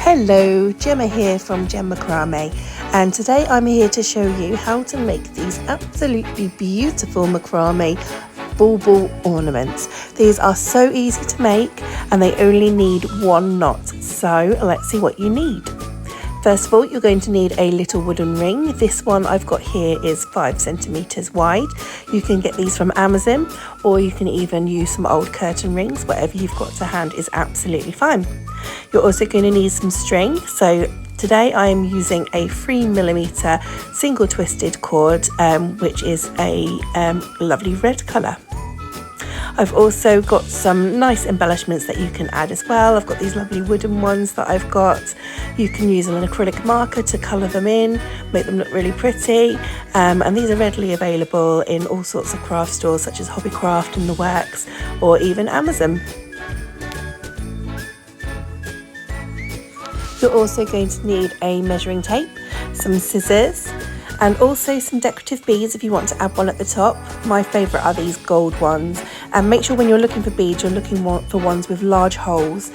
Hello, Gemma here from GemMacrame, and today I'm here to show you how to make these absolutely beautiful macrame bauble ornaments. These are so easy to make and they only need one knot, so let's see what you need. First of all, you're going to need a little wooden ring. This one I've got here is 5 centimeters wide. You can get these from Amazon, or you can even use some old curtain rings. Whatever you've got to hand is absolutely fine. You're also going to need some string. So today I am using a 3mm single twisted cord, which is a lovely red colour. I've also got some nice embellishments that you can add as well. I've got these lovely wooden ones that I've got. You can use an acrylic marker to colour them in, make them look really pretty. And these are readily available in all sorts of craft stores such as Hobbycraft and The Works, or even Amazon. You're also going to need a measuring tape, some scissors, and also some decorative beads if you want to add one at the top. My favourite are these gold ones. And make sure when you're looking for beads, you're looking for ones with large holes,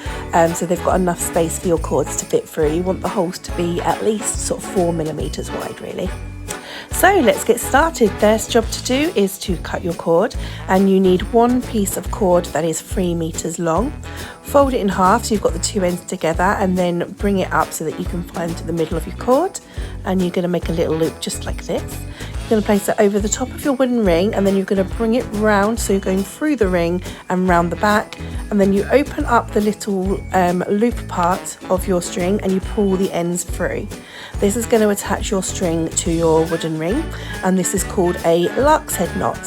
so they've got enough space for your cords to fit through. You want the holes to be at least sort of 4mm wide, really. So let's get started. First job to do is to cut your cord, and you need one piece of cord that is 3 meters long. Fold it in half so you've got the two ends together, and then bring it up so that you can find the middle of your cord, and you're going to make a little loop just like this. You're going to place it over the top of your wooden ring, and then you're going to bring it round, so you're going through the ring and round the back, and then you open up the little loop part of your string and you pull the ends through. This is going to attach your string to your wooden ring, and this is called a lark's head knot.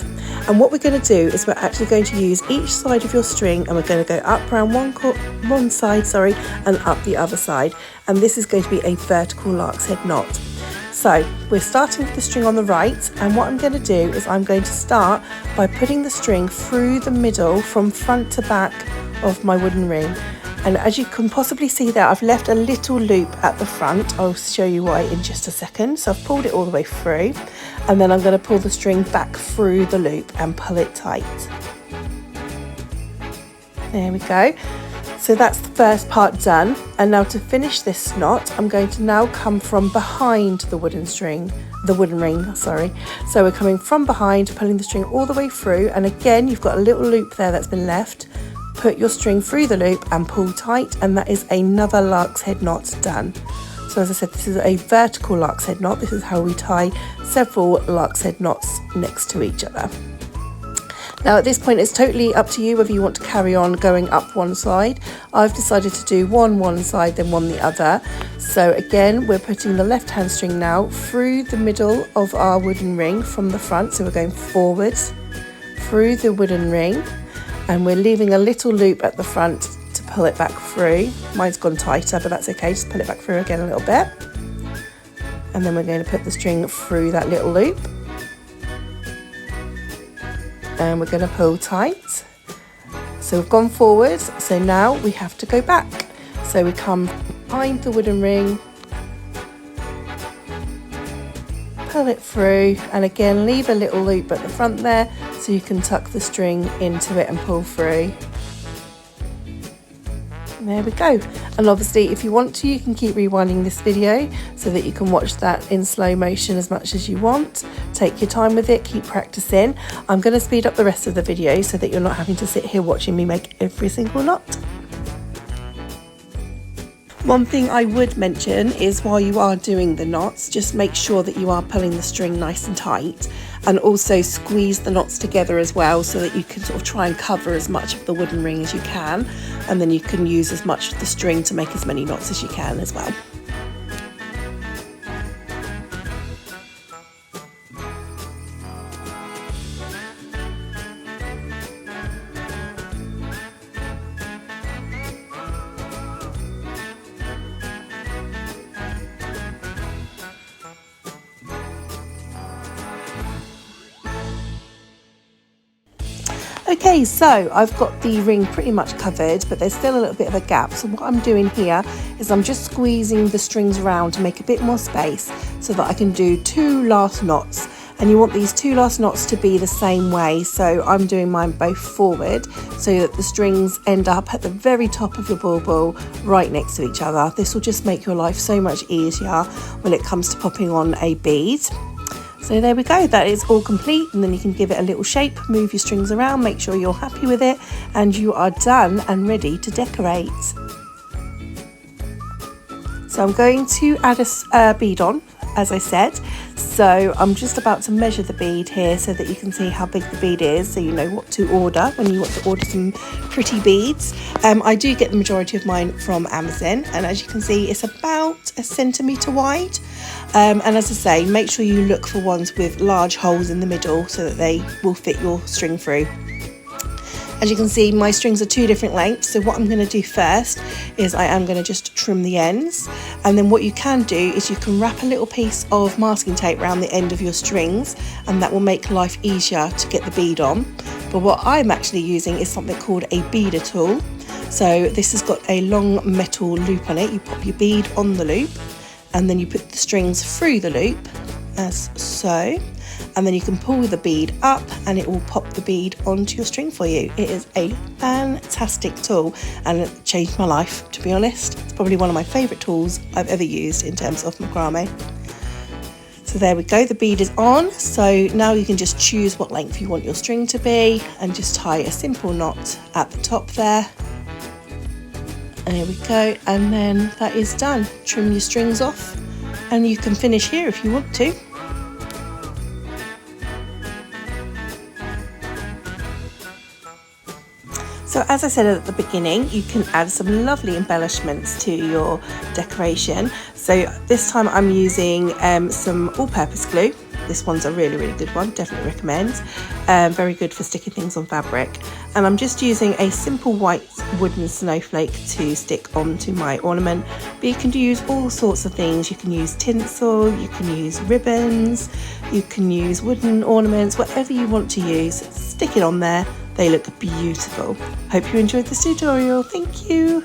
And what we're going to do is we're actually going to use each side of your string, and we're going to go up around one side, and up the other side, and this is going to be a vertical lark's head knot. So we're starting with the string on the right, and what I'm going to do is I'm going to start by putting the string through the middle from front to back of my wooden ring. And as you can possibly see there, I've left a little loop at the front. I'll show you why in just a second. So I've pulled it all the way through, and then I'm going to pull the string back through the loop and pull it tight. There we go. So that's the first part done. And now to finish this knot, I'm going to now come from behind the wooden ring. So we're coming from behind, pulling the string all the way through. And again, you've got a little loop there that's been left. Put your string through the loop and pull tight, and that is another lark's head knot done. So as I said, this is a vertical lark's head knot. This is how we tie several lark's head knots next to each other. Now at this point, it's totally up to you whether you want to carry on going up one side. I've decided to do one side, then one the other. So again, we're putting the left hand string now through the middle of our wooden ring from the front. So we're going forwards through the wooden ring, and we're leaving a little loop at the front to pull it back through. Mine's gone tighter, but that's okay. Just pull it back through again a little bit. And then we're going to put the string through that little loop. And we're going to pull tight. So we've gone forwards, so now we have to go back. So we come behind the wooden ring, pull it through, and again leave a little loop at the front there so you can tuck the string into it and pull through. And there we go. And obviously if you want to, you can keep rewinding this video so that you can watch that in slow motion as much as you want. Take your time with it, keep practicing. I'm going to speed up the rest of the video so that you're not having to sit here watching me make every single knot. One thing I would mention is while you are doing the knots, just make sure that you are pulling the string nice and tight, and also squeeze the knots together as well so that you can sort of try and cover as much of the wooden ring as you can, and then you can use as much of the string to make as many knots as you can as well. Okay, so I've got the ring pretty much covered, but there's still a little bit of a gap. So what I'm doing here is I'm just squeezing the strings around to make a bit more space so that I can do 2 last knots. and you want these 2 last knots to be the same way, so I'm doing mine both forward so that the strings end up at the very top of your bauble right next to each other. This will just make your life so much easier when it comes to popping on a bead. So there we go, that is all complete, and then you can give it a little shape, move your strings around, make sure you're happy with it, and you are done and ready to decorate. So I'm going to add a bead on, as I said. So I'm just about to measure the bead here so that you can see how big the bead is, so you know what to order when you want to order some pretty beads. I do get the majority of mine from Amazon, and as you can see, it's about 1 centimetre wide. And as I say, make sure you look for ones with large holes in the middle so that they will fit your string through. As you can see, my strings are 2 different lengths, so what I'm going to do first is I am going to just trim the ends, and then what you can do is you can wrap a little piece of masking tape around the end of your strings, and that will make life easier to get the bead on. But what I'm actually using is something called a beader tool. So this has got a long metal loop on it. You pop your bead on the loop, and then you put the strings through the loop, as so. And then you can pull the bead up and it will pop the bead onto your string for you. It is a fantastic tool and it changed my life, to be honest. It's probably one of my favourite tools I've ever used in terms of macrame. So there we go, the bead is on. So now you can just choose what length you want your string to be and just tie a simple knot at the top there. And there we go, and then that is done. Trim your strings off and you can finish here if you want to. So as I said at the beginning, you can add some lovely embellishments to your decoration. So this time I'm using some all-purpose glue. This one's a really, really good one, definitely recommend. Very good for sticking things on fabric. And I'm just using a simple white wooden snowflake to stick onto my ornament. But you can use all sorts of things. You can use tinsel, you can use ribbons, you can use wooden ornaments, whatever you want to use, stick it on there. They look beautiful. Hope you enjoyed this tutorial. Thank you.